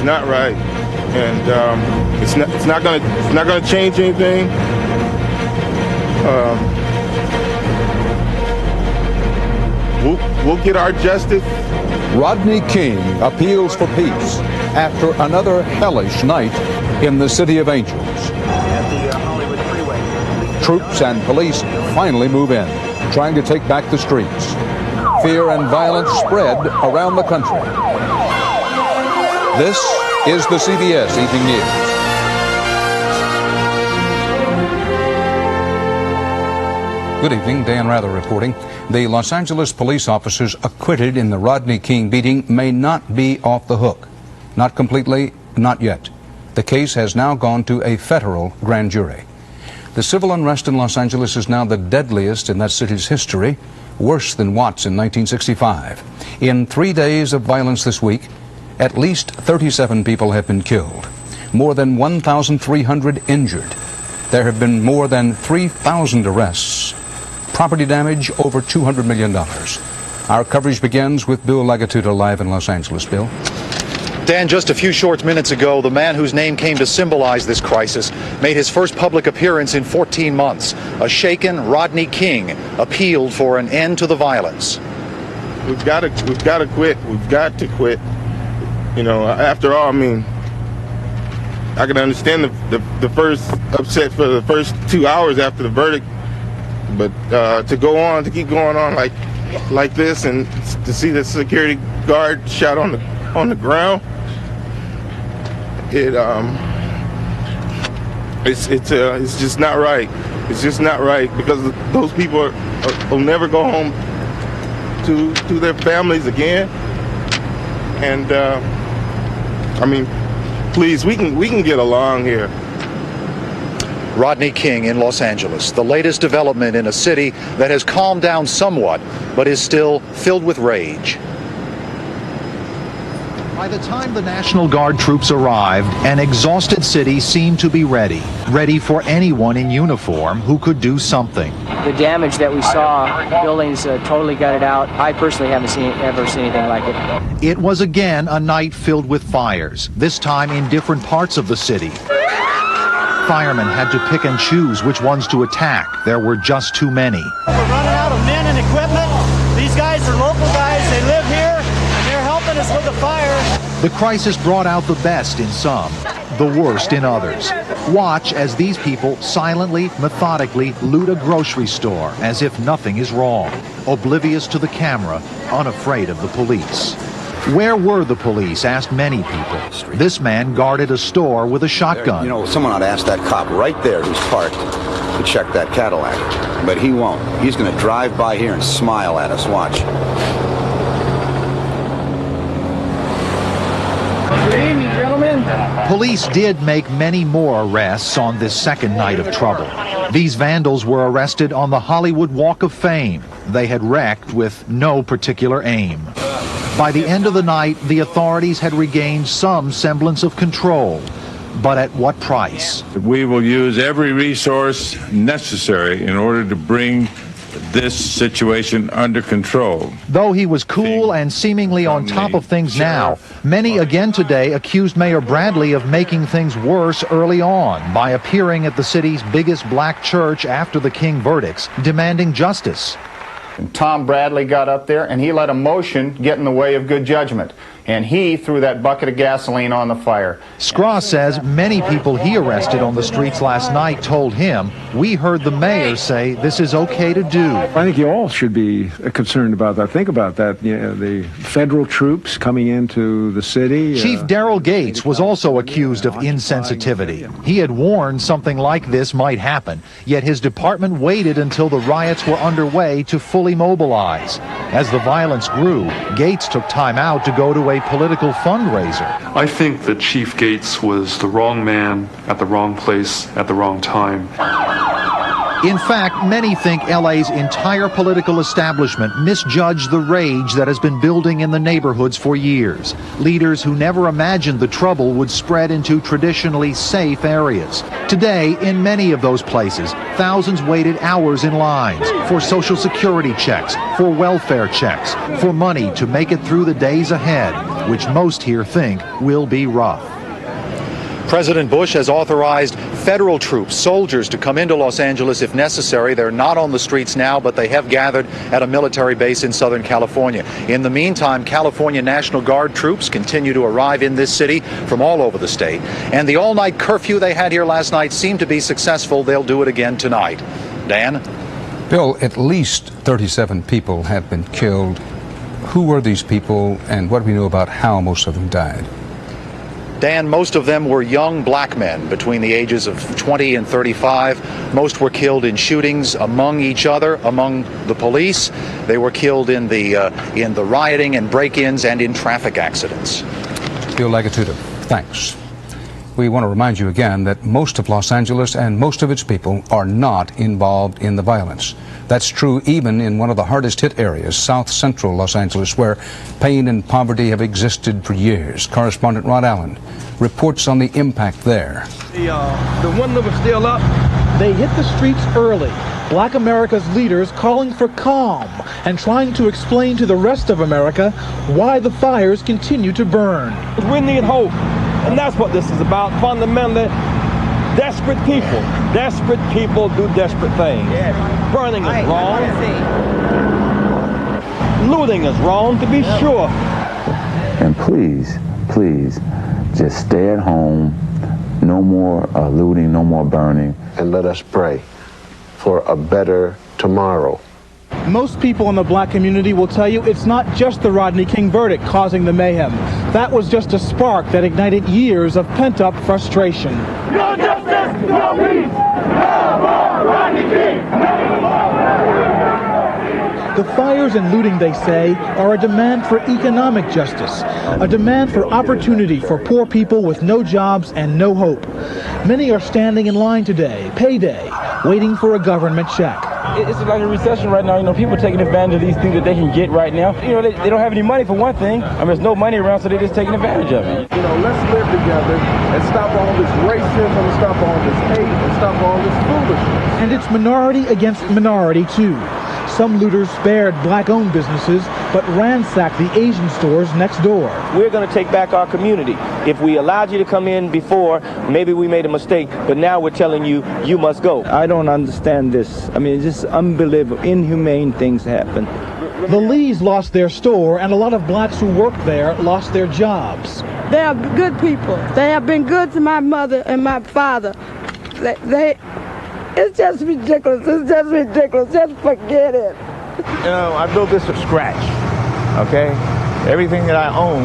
not right, and it's not gonna change anything. We'll get our justice. Rodney King appeals for peace after another hellish night in the City of Angels. Troops and police finally move in, trying to take back the streets. Fear and violence spread around the country. This is the CBS Evening News. Good evening, Dan Rather reporting. The Los Angeles police officers acquitted in the Rodney King beating may not be off the hook. Not completely, not yet. The case has now gone to a federal grand jury. The civil unrest in Los Angeles is now the deadliest in that city's history, worse than Watts in 1965. In 3 days of violence this week, at least 37 people have been killed, more than 1,300 injured. There have been more than 3,000 arrests. Property damage over $200 million. Our coverage begins with Bill Lagatuda live in Los Angeles. Bill? Dan, just a few short minutes ago, the man whose name came to symbolize this crisis made his first public appearance in 14 months. A shaken Rodney King appealed for an end to the violence. We've got to quit. We've got to quit. You know, after all, I mean, I can understand the first upset for the first 2 hours after the verdict, but to keep going on like this, and to see the security guard shot on the ground, it's just not right. It's just not right, because those people will never go home to their families again. And I mean, please, we can get along here. Rodney King in Los Angeles, the latest development in a city that has calmed down somewhat, but is still filled with rage. By the time the National Guard troops arrived, an exhausted city seemed to be ready for anyone in uniform who could do something. The damage that we saw, buildings totally gutted out. I personally haven't ever seen anything like it. It was again a night filled with fires, this time in different parts of the city. Firemen had to pick and choose which ones to attack. There were just too many. We're running out of men and equipment. These guys are local guys. They live here, and they're helping us with the fire. The crisis brought out the best in some, the worst in others. Watch as these people silently, methodically loot a grocery store as if nothing is wrong, oblivious to the camera, unafraid of the police. Where were the police, asked many people. This man guarded a store with a shotgun. You know, someone ought to ask that cop right there who's parked to check that Cadillac. But he won't. He's going to drive by here and smile at us. Watch. Good evening, gentlemen. Police did make many more arrests on this second night of trouble. These vandals were arrested on the Hollywood Walk of Fame. They had wrecked with no particular aim. By the end of the night, the authorities had regained some semblance of control. But at what price? We will use every resource necessary in order to bring this situation under control. Though he was cool and seemingly on top of things now, many again today accused Mayor Bradley of making things worse early on by appearing at the city's biggest black church after the King verdicts, demanding justice. Tom Bradley got up there and he let emotion get in the way of good judgment. And he threw that bucket of gasoline on the fire. Scraw says many people he arrested on the streets last night told him, "We heard the mayor say this is okay to do." I think you all should be concerned about that. Think about that. You know, the federal troops coming into the city. Chief Daryl Gates was also accused of insensitivity. He had warned something like this might happen, yet his department waited until the riots were underway to fully mobilize. As the violence grew, Gates took time out to go to a political fundraiser. I think that Chief Gates was the wrong man at the wrong place at the wrong time. In fact, many think LA's entire political establishment misjudged the rage that has been building in the neighborhoods for years. Leaders who never imagined the trouble would spread into traditionally safe areas. Today, in many of those places, thousands waited hours in lines for Social Security checks, for welfare checks, for money to make it through the days ahead, which most here think will be rough. President Bush has authorized federal troops, soldiers, to come into Los Angeles if necessary. They're not on the streets now, but they have gathered at a military base in Southern California. In the meantime, California National Guard troops continue to arrive in this city from all over the state. And the all-night curfew they had here last night seemed to be successful. They'll do it again tonight. Dan? Bill, at least 37 people have been killed. Who were these people, and what do we know about how most of them died? Dan, most of them were young black men between the ages of 20 and 35. Most were killed in shootings among each other, among the police. They were killed in the rioting and break-ins and in traffic accidents. Bill Lagatuda, thanks. We want to remind you again that most of Los Angeles and most of its people are not involved in the violence. That's true even in one of the hardest hit areas, South Central Los Angeles, where pain and poverty have existed for years. Correspondent Rod Allen reports on the impact there. The window was still up. They hit the streets early. Black America's leaders calling for calm and trying to explain to the rest of America why the fires continue to burn. We need hope, and that's what this is about. Fundamentally, desperate people do desperate things. Burning is wrong. Looting is wrong, to be sure. And please, just stay at home. No more looting, no more burning. And let us pray for a better tomorrow. Most people in the black community will tell you it's not just the Rodney King verdict causing the mayhem. That was just a spark that ignited years of pent-up frustration. No justice, no peace, no more Rodney King. The fires and looting, they say, are a demand for economic justice, a demand for opportunity for poor people with no jobs and no hope. Many are standing in line today, payday, waiting for a government check. It's like a recession right now. People taking advantage of these things that they can get right now. They don't have any money for one thing. There's no money around, so they're just taking advantage of it. Let's live together and stop all this racism, and stop all this hate, and stop all this foolishness. And it's minority against minority, too. Some looters spared black-owned businesses, but ransacked the Asian stores next door. We're going to take back our community. If we allowed you to come in before, maybe we made a mistake, but now we're telling you, you must go. I don't understand this. It's just unbelievable, inhumane things happen. The Lees lost their store, and a lot of blacks who worked there lost their jobs. They are good people. They have been good to my mother and my father. It's just ridiculous. It's just ridiculous. Just forget it. I built this from scratch, okay? Everything that I own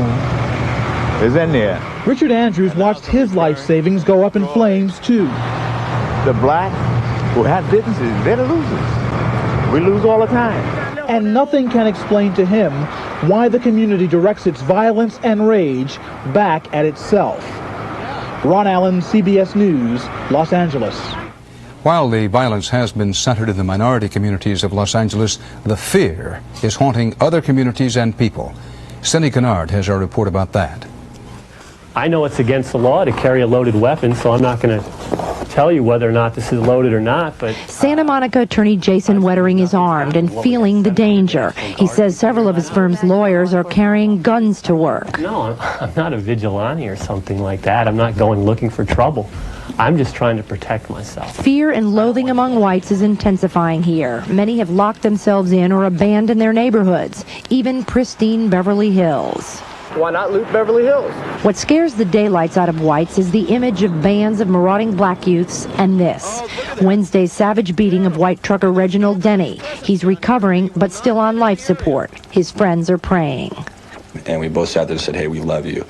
is in there. Richard Andrews watched his life savings go up in flames, too. The black who have businesses, they're the losers. We lose all the time. And nothing can explain to him why the community directs its violence and rage back at itself. Ron Allen, CBS News, Los Angeles. While the violence has been centered in the minority communities of Los Angeles, the fear is haunting other communities and people. Cindy Kennard has our report about that. I know it's against the law to carry a loaded weapon, so I'm not going to tell you whether or not this is loaded or not, but... Santa Monica attorney Jason Wettering is armed and feeling the danger. He says several of his firm's lawyers are carrying guns to work. No, I'm not a vigilante or something like that. I'm not going looking for trouble. I'm just trying to protect myself. Fear and loathing among whites is intensifying here. Many have locked themselves in or abandoned their neighborhoods, even pristine Beverly Hills. Why not loot Beverly Hills? What scares the daylights out of whites is the image of bands of marauding black youths and this. Wednesday's savage beating of white trucker Reginald Denny. He's recovering but still on life support. His friends are praying. And we both sat there and said, hey, we love you.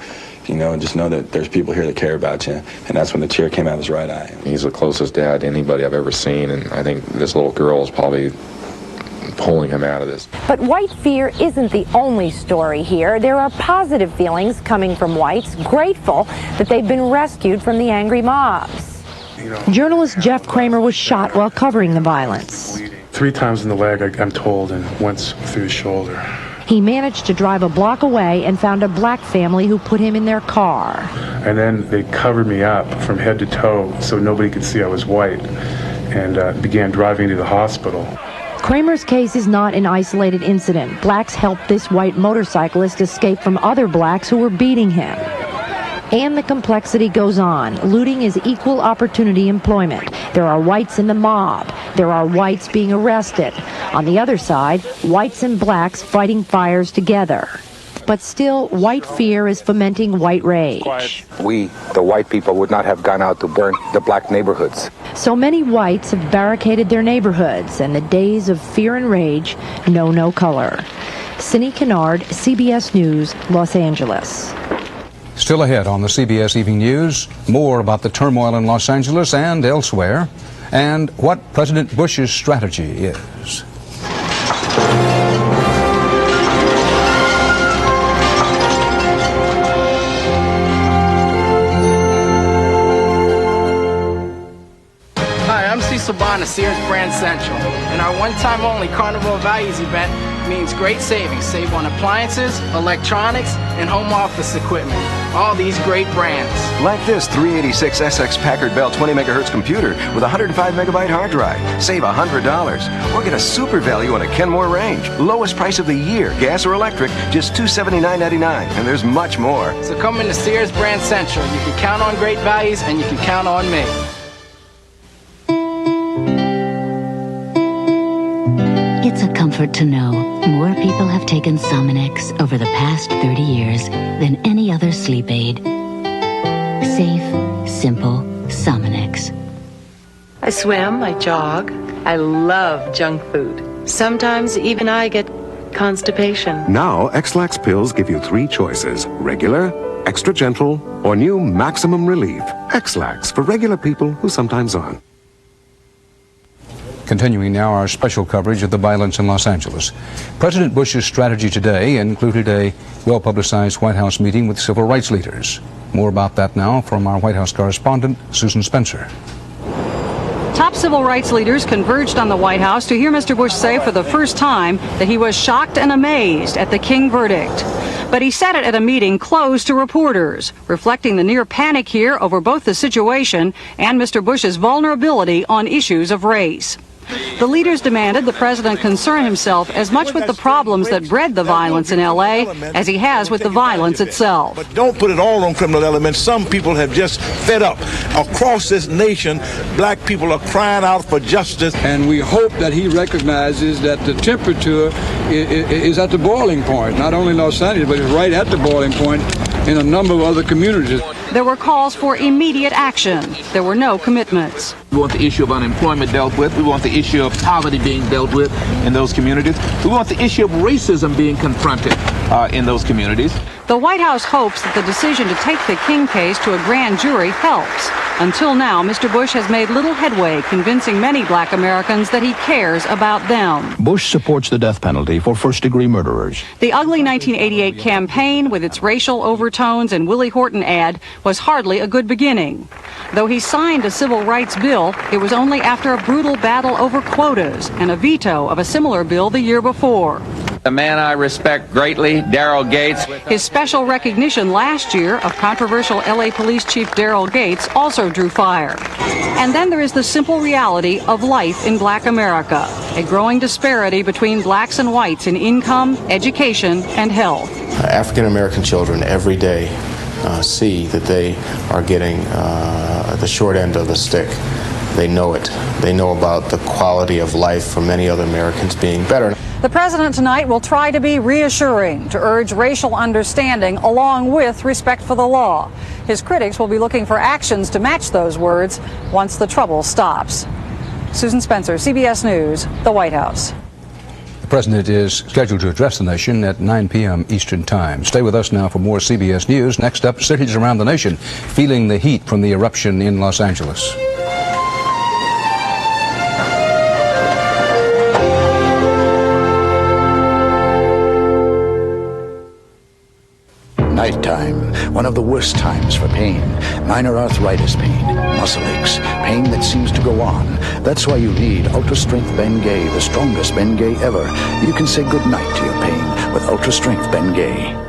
And just know that there's people here that care about you. And that's when the tear came out of his right eye. He's the closest dad to anybody I've ever seen, and I think this little girl is probably pulling him out of this. But white fear isn't the only story here. There are positive feelings coming from whites, grateful that they've been rescued from the angry mobs. Journalist Jeff Kramer was shot while covering the violence. 3 times in the leg, I'm told, and once through the shoulder. He managed to drive a block away and found a black family who put him in their car. And then they covered me up from head to toe so nobody could see I was white, and began driving to the hospital. Kramer's case is not an isolated incident. Blacks helped this white motorcyclist escape from other blacks who were beating him. And the complexity goes on. Looting is equal opportunity employment. There are whites in the mob. There are whites being arrested. On the other side, whites and blacks fighting fires together. But still, white fear is fomenting white rage. We, the white people, would not have gone out to burn the black neighborhoods. So many whites have barricaded their neighborhoods, and the days of fear and rage know no color. Cindy Kennard, CBS News, Los Angeles. Still ahead on the CBS Evening News, more about the turmoil in Los Angeles and elsewhere, and what President Bush's strategy is. Hi, I'm Cecil Bond of Sears Brand Central, and our one-time only Carnival of Values event means great savings. Save on appliances, electronics, and home office equipment. All these great brands. Like this 386 SX Packard Bell 20 megahertz computer with a 105 megabyte hard drive. Save $100. Or get a super value on a Kenmore range. Lowest price of the year, gas or electric, just $279.99. And there's much more. So come into Sears Brand Central. You can count on great values, and you can count on me. It's a comfort to know more people have taken Sominex over the past 30 years than any other sleep aid. Safe, simple Sominex. I swim, I jog, I love junk food. Sometimes even I get constipation. Now, X-Lax pills give you 3 choices: regular, extra gentle, or new maximum relief. X-Lax for regular people who sometimes aren't. Continuing now our special coverage of the violence in Los Angeles. President Bush's strategy today included a well-publicized White House meeting with civil rights leaders. More about that now from our White House correspondent, Susan Spencer. Top civil rights leaders converged on the White House to hear Mr. Bush say for the first time that he was shocked and amazed at the King verdict. But he said it at a meeting closed to reporters, reflecting the near panic here over both the situation and Mr. Bush's vulnerability on issues of race. The leaders demanded the president concern himself as much with the problems that bred the violence in L.A. as he has with the violence itself. But don't put it all on criminal elements. Some people have just fed up. Across this nation, black people are crying out for justice. And we hope that he recognizes that the temperature is at the boiling point, not only in Los Angeles, but it's right at the boiling point in a number of other communities. There were calls for immediate action. There were no commitments. We want the issue of unemployment dealt with. We want the issue of poverty being dealt with in those communities. We want the issue of racism being confronted in those communities. The White House hopes that the decision to take the King case to a grand jury helps. Until now, Mr. Bush has made little headway convincing many black Americans that he cares about them. Bush supports the death penalty for first-degree murderers. The ugly 1988 campaign, with its racial overtones and Willie Horton ad, was hardly a good beginning. Though he signed a civil rights bill, it was only after a brutal battle over quotas and a veto of a similar bill the year before. The man I respect greatly, Daryl Gates. His special recognition last year of controversial LA Police Chief Daryl Gates also drew fire. And then there is the simple reality of life in black America, a growing disparity between blacks and whites in income, education, and health. African American children every day see that they are getting the short end of the stick. They know it. They know about the quality of life for many other Americans being better. The president tonight will try to be reassuring, to urge racial understanding along with respect for the law. His critics will be looking for actions to match those words once the trouble stops. Susan Spencer, CBS News, the White House. The president is scheduled to address the nation at 9 p.m. Eastern Time. Stay with us now for more CBS News. Next up, cities around the nation feeling the heat from the eruption in Los Angeles. Nighttime, one of the worst times for pain. Minor arthritis pain, muscle aches, pain that seems to go on. That's why you need Ultra Strength Bengay, the strongest Bengay ever. You can say goodnight to your pain with Ultra Strength Bengay.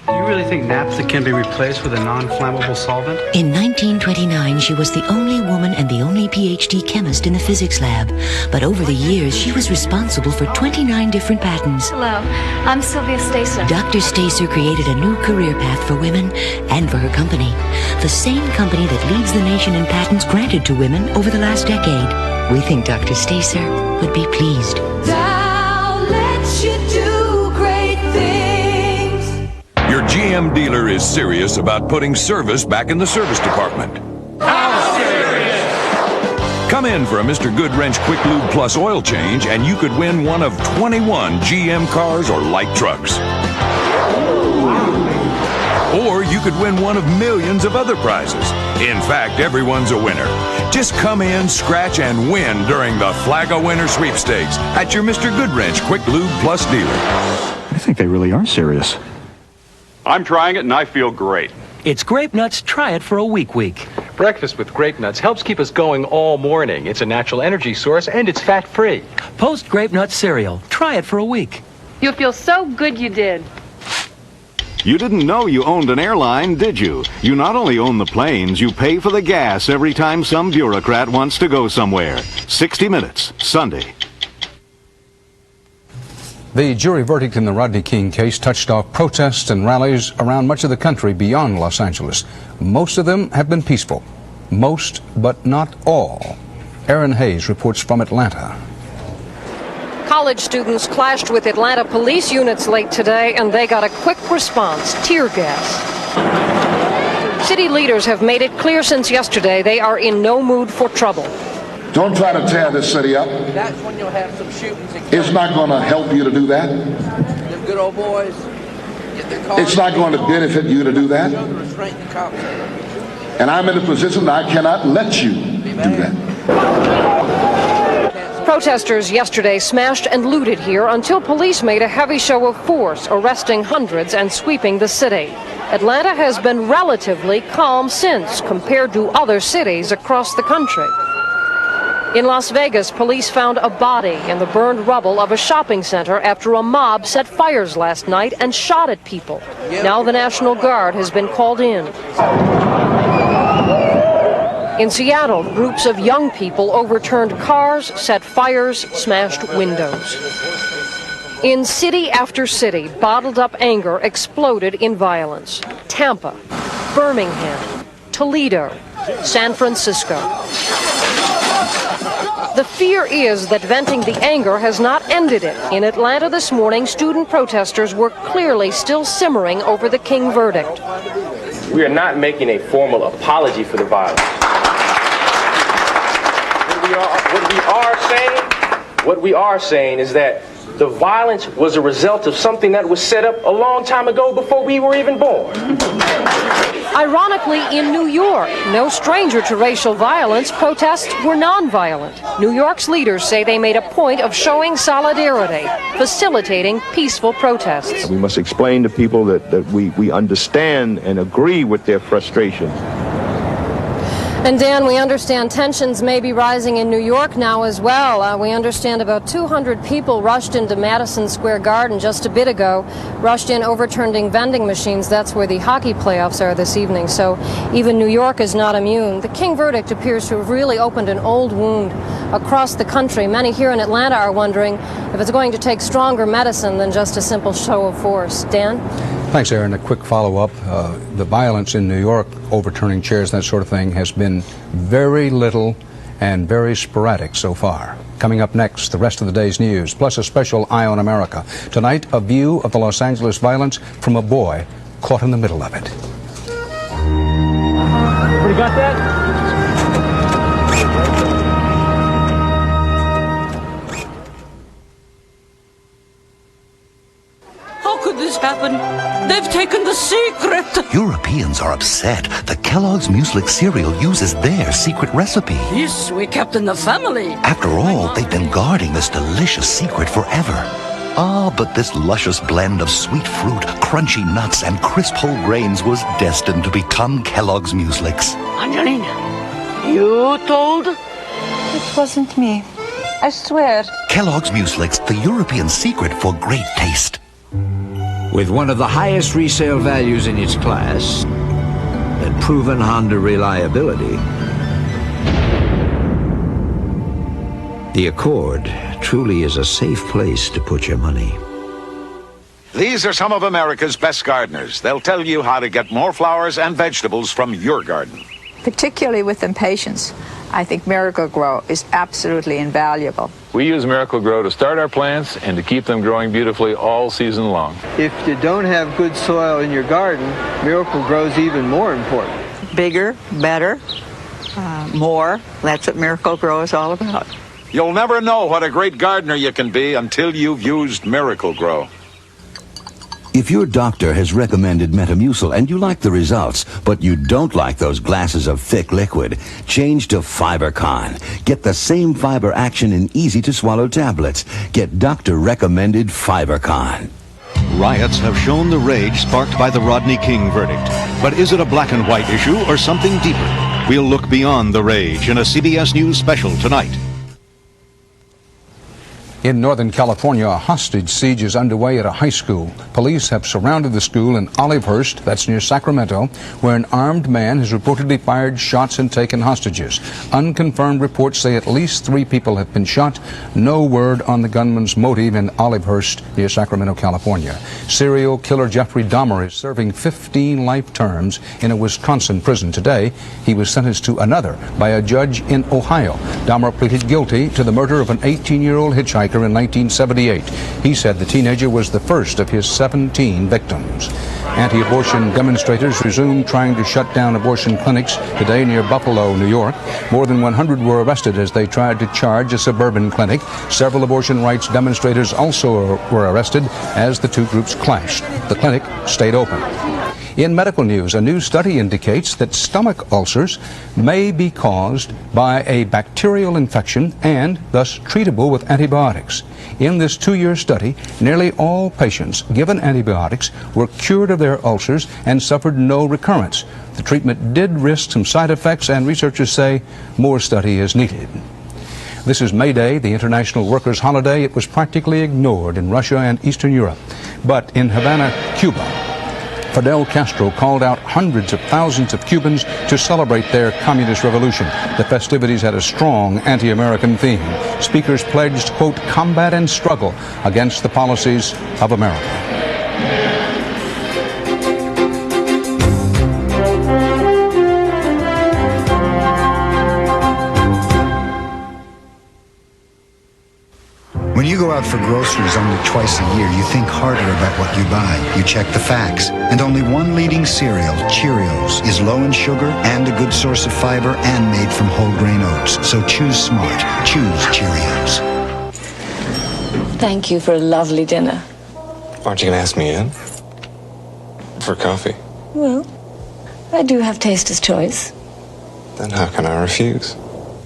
Do you really think naphtha can be replaced with a non-flammable solvent? In 1929, she was the only woman and the only PhD chemist in the physics lab. But over the years, she was responsible for 29 different patents. Hello, I'm Sylvia Stacer. Dr. Stacer created a new career path for women and for her company. The same company that leads the nation in patents granted to women over the last decade. We think Dr. Stacer would be pleased. Dow lets you do great things. Your GM dealer is serious about putting service back in the service department. How serious? Come in for a Mr. Goodwrench Quick Lube Plus oil change and you could win one of 21 GM cars or light trucks. Or you could win one of millions of other prizes. In fact, everyone's a winner. Just come in, scratch, and win during the Flag of Winner sweepstakes at your Mr. Goodwrench Quick Lube Plus dealer. I think they really are serious. I'm trying it and I feel great. It's Grape Nuts. Try it for a week. Breakfast with Grape Nuts helps keep us going all morning. It's a natural energy source and it's fat-free. Post Grape Nuts cereal. Try it for a week. You'll feel so good you did. You didn't know you owned an airline, did you? You not only own the planes, you pay for the gas every time some bureaucrat wants to go somewhere. 60 Minutes, Sunday. The jury verdict in the Rodney King case touched off protests and rallies around much of the country beyond Los Angeles. Most of them have been peaceful. Most, but not all. Aaron Hayes reports from Atlanta. College students clashed with Atlanta police units late today, and they got a quick response: tear gas. City leaders have made it clear since yesterday they are in no mood for trouble. Don't try to tear this city up. That's when you'll have some shootings. It's not going to help you to do that. Them good old boys get their cars. It's not going to benefit you to do that. And I'm in a position that I cannot let you do that. Protesters yesterday smashed and looted here until police made a heavy show of force, arresting hundreds and sweeping the city. Atlanta has been relatively calm since, compared to other cities across the country. In Las Vegas, police found a body in the burned rubble of a shopping center after a mob set fires last night and shot at people. Now the National Guard has been called in. In Seattle, groups of young people overturned cars, set fires, smashed windows. In city after city, bottled up anger exploded in violence. Tampa, Birmingham, Toledo, San Francisco. The fear is that venting the anger has not ended it. In Atlanta this morning, student protesters were clearly still simmering over the King verdict. We are not making a formal apology for the violence. What we are saying is that the violence was a result of something that was set up a long time ago before we were even born. Ironically, in New York, no stranger to racial violence, protests were nonviolent. New York's leaders say they made a point of showing solidarity, facilitating peaceful protests. We must explain to people that we understand and agree with their frustration. And Dan, we understand tensions may be rising in New York now as well. We understand about 200 people rushed into Madison Square Garden just a bit ago, rushed in overturning vending machines. That's where the hockey playoffs are this evening. So even New York is not immune. The King verdict appears to have really opened an old wound across the country. Many here in Atlanta are wondering if it's going to take stronger medicine than just a simple show of force. Dan? Thanks, Aaron. A quick follow-up. The violence in New York, overturning chairs, that sort of thing, has been very little and very sporadic so far. Coming up next, the rest of the day's news, plus a special Eye on America. Tonight, a view of the Los Angeles violence from a boy caught in the middle of it. Everybody got that? How could this happen? They've taken the secret. Europeans are upset. The Kellogg's Muesli cereal uses their secret recipe. This we kept in the family. After all, they've been guarding this delicious secret forever. Ah, but this luscious blend of sweet fruit, crunchy nuts, and crisp whole grains was destined to become Kellogg's Mueslix. Angelina, you told? It wasn't me. I swear. Kellogg's Mueslix, the European secret for great taste. With one of the highest resale values in its class and proven Honda reliability, the Accord truly is a safe place to put your money. These are some of America's best gardeners. They'll tell you how to get more flowers and vegetables from your garden. Particularly with impatience, I think Miracle-Gro is absolutely invaluable. We use Miracle-Gro to start our plants and to keep them growing beautifully all season long. If you don't have good soil in your garden, Miracle-Gro is even more important. Bigger, better, more. That's what Miracle-Gro is all about. You'll never know what a great gardener you can be until you've used Miracle-Gro. If your doctor has recommended Metamucil and you like the results, but you don't like those glasses of thick liquid, change to FiberCon. Get the same fiber action in easy-to-swallow tablets. Get doctor-recommended FiberCon. Riots have shown the rage sparked by the Rodney King verdict. But is it a black and white issue or something deeper? We'll look beyond the rage in a CBS News special tonight. In Northern California, a hostage siege is underway at a high school. Police have surrounded the school in Olivehurst, that's near Sacramento, where an armed man has reportedly fired shots and taken hostages. Unconfirmed reports say at least 3 people have been shot. No word on the gunman's motive in Olivehurst, near Sacramento, California. Serial killer Jeffrey Dahmer is serving 15 life terms in a Wisconsin prison today. He was sentenced to another by a judge in Ohio. Dahmer pleaded guilty to the murder of an 18-year-old hitchhiker in 1978. He said the teenager was the first of his 17 victims. Anti-abortion demonstrators resumed trying to shut down abortion clinics today near Buffalo, New York. More than 100 were arrested as they tried to charge a suburban clinic. Several abortion rights demonstrators also were arrested as the two groups clashed. The clinic stayed open. In medical news, a new study indicates that stomach ulcers may be caused by a bacterial infection and thus treatable with antibiotics. In this 2-year study, nearly all patients given antibiotics were cured of their ulcers and suffered no recurrence. The treatment did risk some side effects, and researchers say more study is needed. This is May Day, the international workers' holiday. It was practically ignored in Russia and Eastern Europe. But in Havana, Cuba, Fidel Castro called out hundreds of thousands of Cubans to celebrate their communist revolution. The festivities had a strong anti-American theme. Speakers pledged, quote, combat and struggle against the policies of America. When you go out for groceries only twice a year, you think harder about what you buy. You check the facts. And only one leading cereal, Cheerios, is low in sugar and a good source of fiber and made from whole grain oats. So choose smart. Choose Cheerios. Thank you for a lovely dinner. Aren't you going to ask me in? For coffee? Well, I do have Taster's Choice. Then how can I refuse?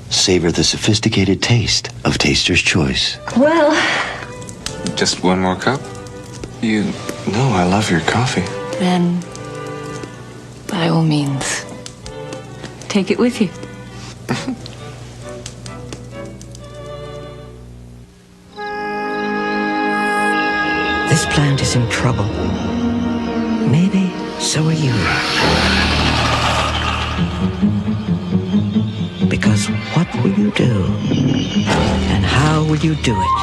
Savor the sophisticated taste of Taster's Choice. Well, Just one more cup? You know I love your coffee. then, by all means, take it with you. This plant is in trouble. Maybe so are you. Because what will you do? And how will you do it?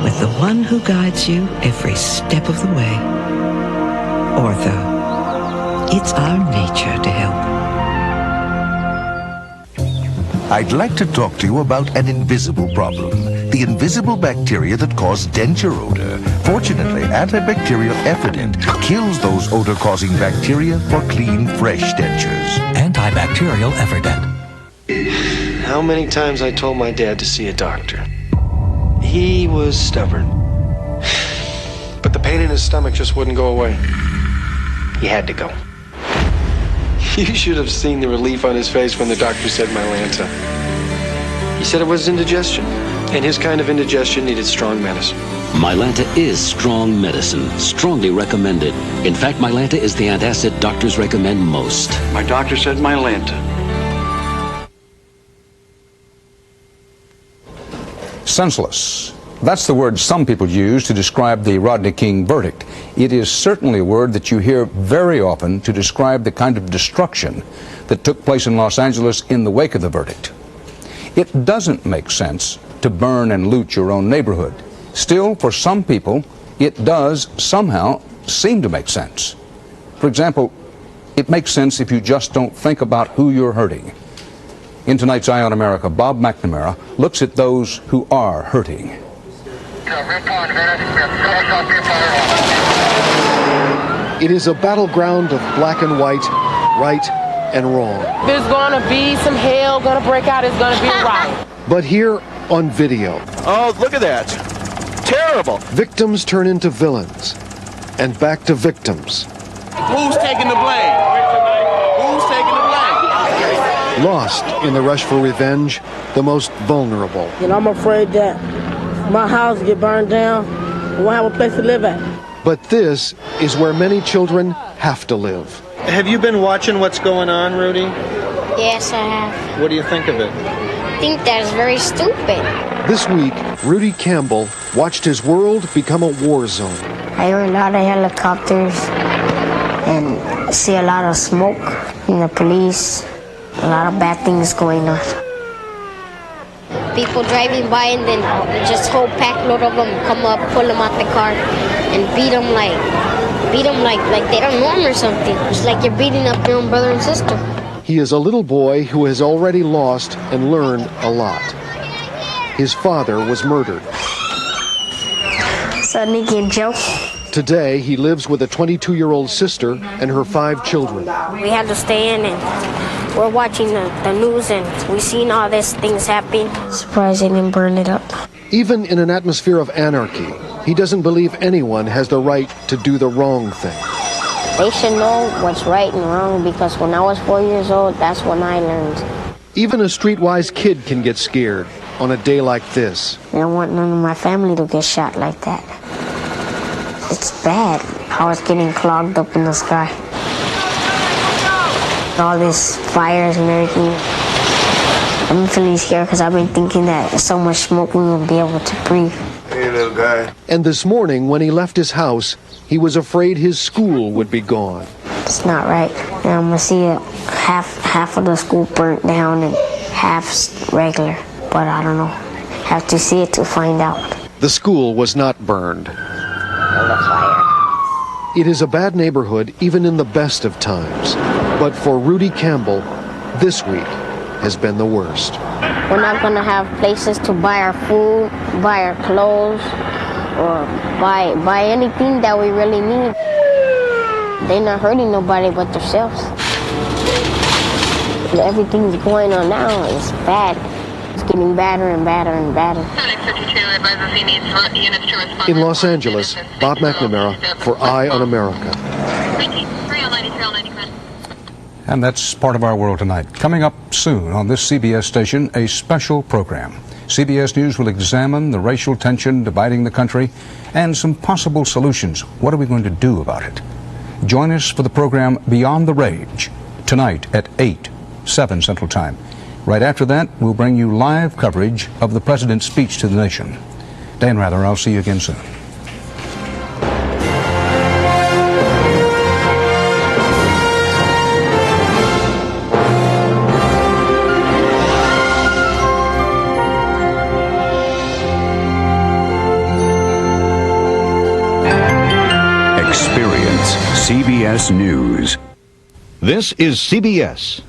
With the one who guides you every step of the way. Ortho. It's our nature to help. I'd like to talk to you about an invisible problem. The invisible bacteria that cause denture odor. Fortunately, antibacterial Effident kills those odor-causing bacteria for clean, fresh dentures. Antibacterial Effident. How many times I told my dad to see a doctor? He was stubborn. But the pain in his stomach just wouldn't go away. He had to go. You should have seen the relief on his face when the doctor said Mylanta. He He said it was indigestion, and his kind of indigestion needed strong medicine. Mylanta is strong medicine, strongly recommended. In fact, Mylanta is the antacid doctors recommend most. My doctor said Mylanta. Senseless. That's the word some people use to describe the Rodney King verdict. It is certainly a word that you hear very often to describe the kind of destruction that took place in Los Angeles in the wake of the verdict. It doesn't make sense to burn and loot your own neighborhood. Still, for some people, it does somehow seem to make sense. For example, it makes sense if you just don't think about who you're hurting. In tonight's Eye on America, Bob McNamara looks at those who are hurting. It is a battleground of black and white, right and wrong. There's gonna be some hell gonna break out. It's gonna be a riot. But here on video. Oh, look at that. Terrible. Victims turn into villains and back to victims. Who's taking the blame? Who's taking the blame? Lost in the rush for revenge, the most vulnerable. And I'm afraid that my house get burned down. I won't have a place to live at. But this is where many children have to live. Have you been watching what's going on, Rudy? Yes, I have. What do you think of it? I think that's very stupid. This week, Rudy Campbell watched his world become a war zone. I hear a lot of helicopters and see a lot of smoke in the police. A lot of bad things going on. People driving by and then just whole pack load of them come up, pull them out the car, and beat them like they don't know them or something. It's like you're beating up your own brother and sister. He is a little boy who has already lost and learned a lot. His father was murdered. So Nikki and Joe. Today, he lives with a 22-year-old sister and her 5 children. We had to stay in and we're watching the news and we've seen all these things happen. Surprised they didn't burn it up. Even in an atmosphere of anarchy, he doesn't believe anyone has the right to do the wrong thing. They should know what's right and wrong because when I was 4 years old, that's when I learned. Even a streetwise kid can get scared on a day like this. I don't want none of my family to get shot like that. It's bad how it's getting clogged up in the sky. All these fires and everything. I'm feeling scared because I've been thinking that there's so much smoke we won't be able to breathe. Hey, little guy. And this morning, when he left his house, he was afraid his school would be gone. It's not right. And I'm going to see half of the school burnt down and half regular. But I don't know. Have to see it to find out. The school was not burned. It is a bad neighborhood even in the best of times. But for Rudy Campbell, this week has been the worst. We're not going to have places to buy our food, buy our clothes, or buy anything that we really need. They're not hurting nobody but themselves. Everything's going on now is bad. It's getting badder and badder and badder. In Los Angeles, Bob McNamara for Eye on America. And that's part of our world tonight. Coming up soon on this CBS station, a special program. CBS News will examine the racial tension dividing the country and some possible solutions. What are we going to do about it? Join us for the program Beyond the Rage tonight at 7 Central Time. Right after that, we'll bring you live coverage of the President's speech to the nation. Dan Rather, I'll see you again soon. Experience CBS News. This is CBS.